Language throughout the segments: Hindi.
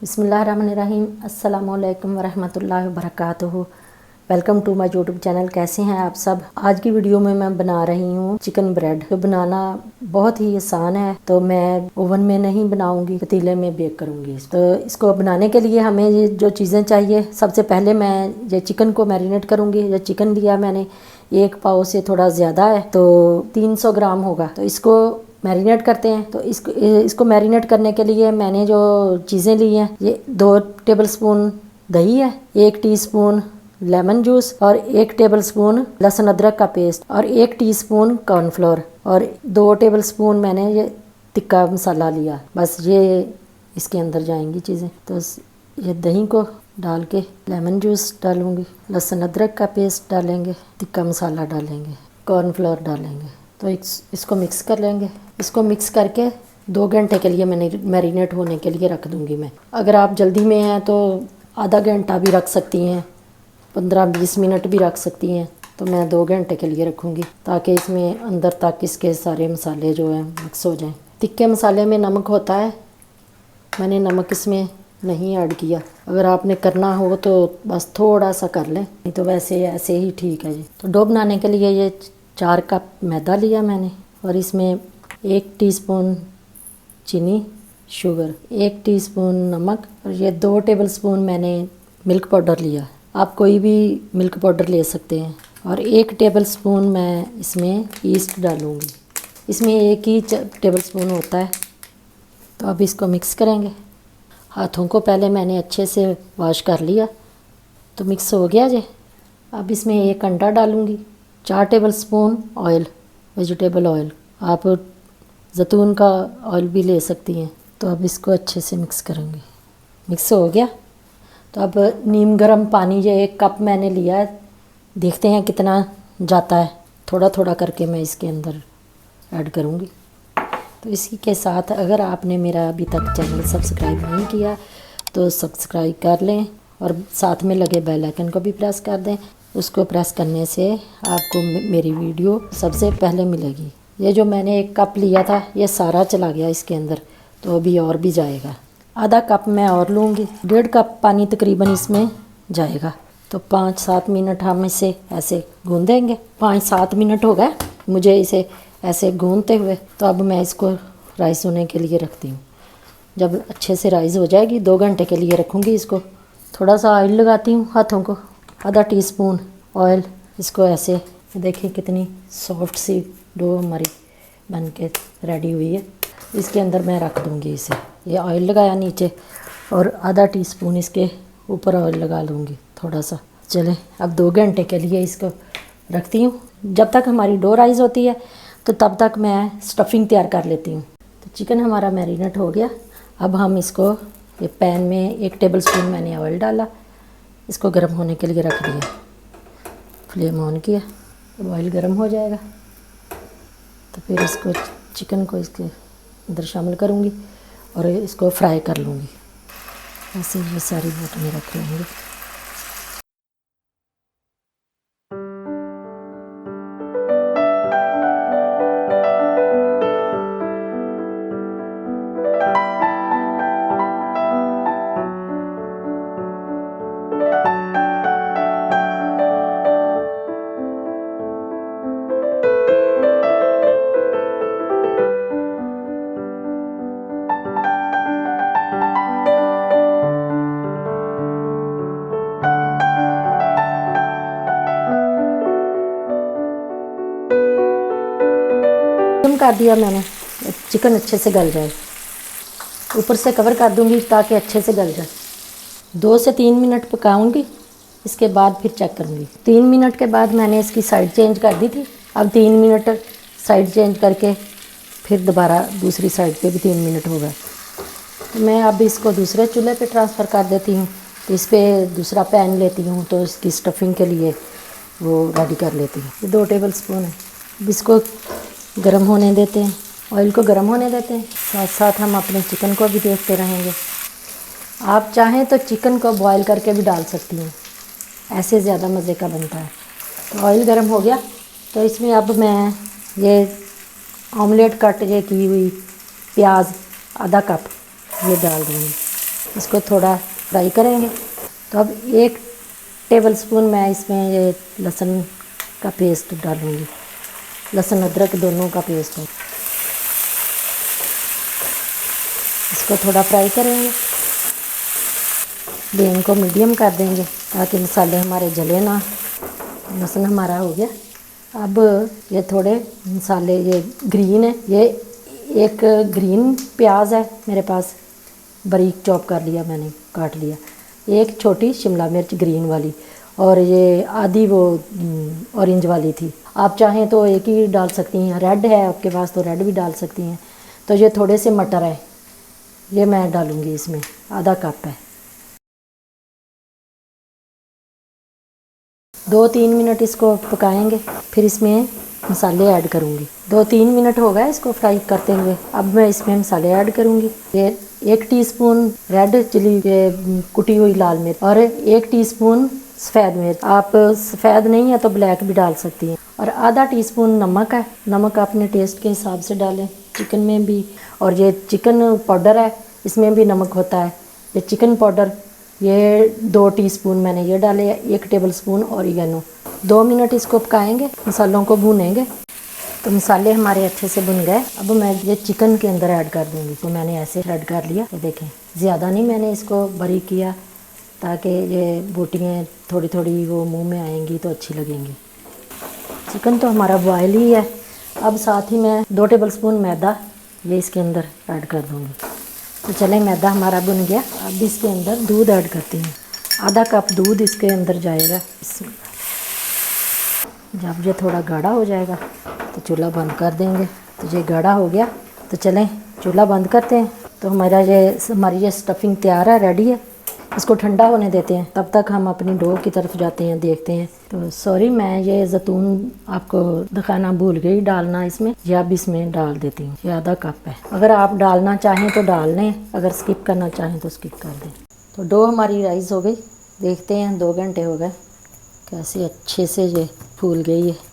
बिस्मिल्लाहिर्रहमानिर्रहीम। अस्सलामुअलैकुम वरहमतुल्लाहि वबरकातुहू। Welcome to my YouTube channel. कैसे हैं आप सब। आज की वीडियो में मैं बना रही हूँ चिकन ब्रेड। तो बनाना बहुत ही आसान है, तो मैं ओवन में नहीं बनाऊंगी, पतीले में बेक करूंगी। तो इसको बनाने के लिए हमें ये जो चीज़ें चाहिए, सबसे पहले मैं ये चिकन को मैरिनेट करूंगी। ये चिकन लिया मैंने 1 पाव से थोड़ा ज़्यादा है, तो 300 ग्राम होगा। तो इसको मैरिनेट करते हैं। तो इसको मैरिनेट करने के लिए मैंने जो चीज़ें ली हैं, ये 2 टेबलस्पून दही है, 1 टीस्पून लेमन जूस और 1 टेबलस्पून लहसुन अदरक का पेस्ट और 1 टीस्पून कॉर्नफ्लोर और 2 टेबलस्पून मैंने ये तिक्का मसाला लिया। बस ये इसके अंदर जाएंगी चीज़ें। तो ये दही को डाल के लेमन जूस डालूंगी, लहसुन अदरक का पेस्ट डालेंगे, तिक्का मसाला डालेंगे, कॉर्नफ्लोर डालेंगे। तो इसको मिक्स कर लेंगे। इसको मिक्स करके 2 घंटे के लिए मैंने मैरिनेट होने के लिए रख दूंगी मैं। अगर आप जल्दी में हैं तो आधा घंटा भी रख सकती हैं, 15-20 मिनट भी रख सकती हैं। तो मैं 2 घंटे के लिए रखूँगी, ताकि इसमें अंदर तक इसके सारे मसाले जो हैं मिक्स हो जाएं। तिक्के मसाले में नमक होता है, मैंने नमक इसमें नहीं ऐड किया। अगर आपने करना हो तो बस थोड़ा सा कर लें, नहीं तो वैसे ऐसे ही ठीक है जी। तो डो बनाने के लिए ये 4 कप मैदा लिया मैंने, और इसमें 1 टीस्पून चीनी, शुगर, 1 टीस्पून नमक, और ये 2 टेबलस्पून मैंने मिल्क पाउडर लिया। आप कोई भी मिल्क पाउडर ले सकते हैं। और 1 टेबलस्पून मैं इसमें ईस्ट डालूँगी। इसमें 1 ही टेबलस्पून होता है। तो अब इसको मिक्स करेंगे। हाथों को पहले मैंने अच्छे से वॉश कर लिया। तो मिक्स हो गया जी। अब इसमें 1 अंडा डालूँगी, 4 टेबलस्पून ऑयल, वेजिटेबल ऑयल, आप जैतून का ऑयल भी ले सकती हैं। तो अब इसको अच्छे से मिक्स करूँगी। मिक्स हो गया। तो अब नीम गर्म पानी ये 1 कप मैंने लिया है, देखते हैं कितना जाता है। थोड़ा थोड़ा करके मैं इसके अंदर ऐड करूँगी। तो इसी के साथ अगर आपने मेरा अभी तक चैनल सब्सक्राइब नहीं किया तो सब्सक्राइब कर लें, और साथ में लगे बेल आइकन को भी प्रेस कर दें। उसको प्रेस करने से आपको मेरी वीडियो सबसे पहले मिलेगी। ये जो मैंने 1 कप लिया था, ये सारा चला गया इसके अंदर, तो अभी और भी जाएगा। आधा कप मैं और लूँगी, 1.5 कप पानी तकरीबन इसमें जाएगा। तो 5-7 मिनट हम इसे ऐसे गूँधेंगे। 5-7 मिनट हो गए मुझे इसे ऐसे गूँधते हुए। तो अब मैं इसको राइस होने के लिए रखती हूँ। जब अच्छे से राइस हो जाएगी, 2 घंटे के लिए रखूँगी इसको। थोड़ा सा ऑयल लगाती हूँ हाथों को, आधा टीस्पून ऑयल। इसको ऐसे देखिए कितनी सॉफ्ट सी डो हमारी बन के रेडी हुई है। इसके अंदर मैं रख दूँगी इसे। ये ऑयल लगाया नीचे, और आधा टीस्पून इसके ऊपर ऑयल लगा लूँगी थोड़ा सा। चलें अब 2 घंटे के लिए इसको रखती हूँ। जब तक हमारी डो राइस होती है तो तब तक मैं स्टफिंग तैयार कर लेती हूँ। तो चिकन हमारा मैरिनेट हो गया। अब हम इसको ये पैन में 1 टेबलस्पून मैंने ऑयल डाला, इसको गर्म होने के लिए रख दिया। फ्लेम ऑन किया। अब ऑयल गर्म हो जाएगा तो फिर इसको चिकन को इसके अंदर शामिल करूँगी और इसको फ्राई कर लूँगी। ऐसे ये सारी बोटमें रख लूँगी। कर दिया मैंने, चिकन अच्छे से गल जाए। ऊपर से कवर कर दूंगी ताकि अच्छे से गल जाए। 2 से 3 मिनट पकाऊंगी, इसके बाद फिर चेक करूँगी। 3 मिनट के बाद मैंने इसकी साइड चेंज कर दी थी। अब 3 मिनट साइड चेंज करके फिर दोबारा दूसरी साइड पे भी 3 मिनट हो गए। तो मैं अब इसको दूसरे चूल्हे पे ट्रांसफ़र कर देती हूँ। तो इस पर दूसरा पैन लेती हूँ, तो इसकी स्टफिंग के लिए वो रेडी कर लेती हूँ। ये 2 टेबल स्पून है। अब इसको गर्म होने देते हैं, ऑयल को गर्म होने देते हैं। साथ साथ हम अपने चिकन को भी देखते रहेंगे। आप चाहें तो चिकन को बॉईल करके भी डाल सकती हैं, ऐसे ज़्यादा मज़े का बनता है। तो ऑयल गर्म हो गया, तो इसमें अब मैं ये ऑमलेट कट ये की हुई प्याज आधा कप ये डाल दूँगी। इसको थोड़ा फ्राई करेंगे। तो अब 1 टेबल स्पून मैं इसमें ये लहसुन का पेस्ट डालूँगी। लहसुन अदरक दोनों का पेस्ट है। इसको थोड़ा फ्राई करेंगे। फ्लेम को मीडियम कर देंगे ताकि मसाले हमारे जले ना। लहसुन हमारा हो गया। अब ये थोड़े मसाले ये ग्रीन है, ये एक ग्रीन प्याज है मेरे पास, बारीक चॉप कर लिया मैंने, काट लिया। एक छोटी शिमला मिर्च ग्रीन वाली, और ये आधी वो ऑरेंज वाली थी। आप चाहें तो एक ही डाल सकती हैं, रेड है आपके पास तो रेड भी डाल सकती हैं। तो ये थोड़े से मटर है, ये मैं डालूँगी इसमें, आधा कप है। 2-3 मिनट इसको पकाएंगे, फिर इसमें मसाले ऐड करूँगी। 2-3 मिनट हो गए इसको फ्राई करते हुए। अब मैं इसमें मसाले ऐड करूँगी। ये 1 टीस्पून रेड चिली ये कुटी हुई लाल मिर्च, और 1 टीस्पून सफ़ेद मिर्च। आप सफ़ेद नहीं है तो ब्लैक भी डाल सकती हैं। और आधा टीस्पून नमक है, नमक अपने टेस्ट के हिसाब से डालें चिकन में भी। और ये चिकन पाउडर है, इसमें भी नमक होता है। ये चिकन पाउडर ये 2 टीस्पून मैंने ये डाले, 1 टेबल स्पून ऑरिगेनो। 2 मिनट इसको पकाएंगे, मसालों को भूनेंगे। तो मसाले हमारे अच्छे से भुन गए। अब मैं ये चिकन के अंदर ऐड कर दूँगी। तो मैंने ऐसे ऐड कर लिया। ये देखें, ज़्यादा नहीं मैंने इसको बारीक किया, ताकि ये बोटियाँ थोड़ी थोड़ी वो मुंह में आएंगी तो अच्छी लगेंगी। चिकन तो हमारा बॉयल ही है। अब साथ ही मैं 2 टेबल स्पून मैदा ये इसके अंदर ऐड कर दूँगी। तो चलें, मैदा हमारा भुन गया। अब इसके अंदर दूध ऐड करती हूँ। आधा कप दूध इसके अंदर जाएगा। जब ये थोड़ा गाढ़ा हो जाएगा तो चूल्हा बंद कर देंगे। तो ये गाढ़ा हो गया, तो चलें चूल्हा बंद करते हैं। तो हमारी ये स्टफिंग तैयार है, रेडी है। इसको ठंडा होने देते हैं। तब तक हम अपनी डो की तरफ जाते हैं, देखते हैं। तो सॉरी, मैं ये जैतून आपको दिखाना भूल गई डालना इसमें। ये अब इसमें डाल देती हूँ। ये आधा कप है। अगर आप डालना चाहें तो डाल लें, अगर स्किप करना चाहें तो स्किप कर दें। तो डो हमारी राइस हो गई। देखते हैं, 2 घंटे हो गए, कैसे अच्छे से ये फूल गई है।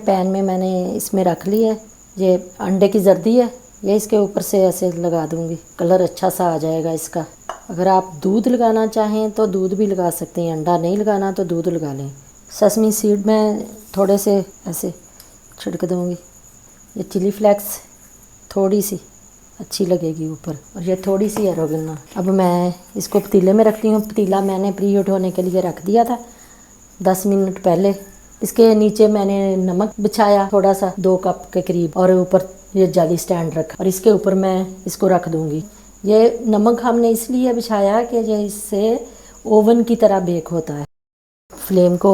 पैन में मैंने इसमें रख ली है। ये अंडे की जर्दी है, ये इसके ऊपर से ऐसे लगा दूंगी। कलर अच्छा सा आ जाएगा इसका। अगर आप दूध लगाना चाहें तो दूध भी लगा सकते हैं, अंडा नहीं लगाना तो दूध लगा लें। सेसमी सीड में थोड़े से ऐसे छिड़क दूंगी। ये चिली फ्लेक्स थोड़ी सी अच्छी लगेगी ऊपर, और ये थोड़ी सी एरोगेनो। अब मैं इसको पतीले में रखती हूँ। पतीला मैंने प्री हीट होने के लिए रख दिया था 10 मिनट पहले। इसके नीचे मैंने नमक बिछाया थोड़ा सा, 2 कप के करीब, और ऊपर ये जाली स्टैंड रखा, और इसके ऊपर मैं इसको रख दूँगी। ये नमक हमने इसलिए बिछाया कि जो इससे ओवन की तरह बेक होता है। फ्लेम को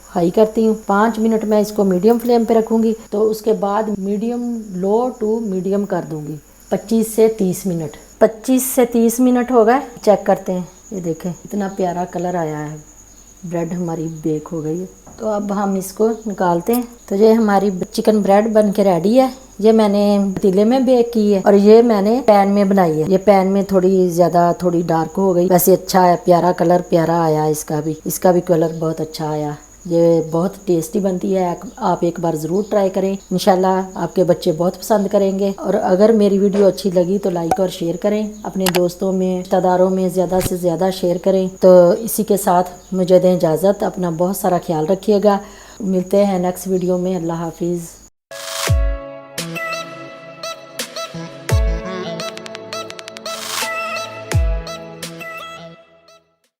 हाई करती हूँ, 5 मिनट मैं इसको मीडियम फ्लेम पे रखूँगी, तो उसके बाद मीडियम लो टू मीडियम कर दूँगी 25 से 30 मिनट। 25 से 30 मिनट हो गए, चेक करते हैं। ये देखें इतना प्यारा कलर आया है, ब्रेड हमारी बेक हो गई है। तो अब हम इसको निकालते हैं। तो ये हमारी चिकन ब्रेड बन के रेडी है। ये मैंने पतीले में बेक की है और ये मैंने पैन में बनाई है। ये पैन में थोड़ी डार्क हो गई, वैसे अच्छा है, प्यारा कलर प्यारा आया। इसका भी कलर बहुत अच्छा आया। ये बहुत टेस्टी बनती है, आप एक बार ज़रूर ट्राई करें। इंशाल्लाह आपके बच्चे बहुत पसंद करेंगे। और अगर मेरी वीडियो अच्छी लगी तो लाइक और शेयर करें, अपने दोस्तों में रिश्तेदारों में ज़्यादा से ज़्यादा शेयर करें। तो इसी के साथ मुझे दें इजाज़त, अपना बहुत सारा ख्याल रखिएगा। मिलते हैं नेक्स्ट वीडियो में। अल्लाह हाफिज़।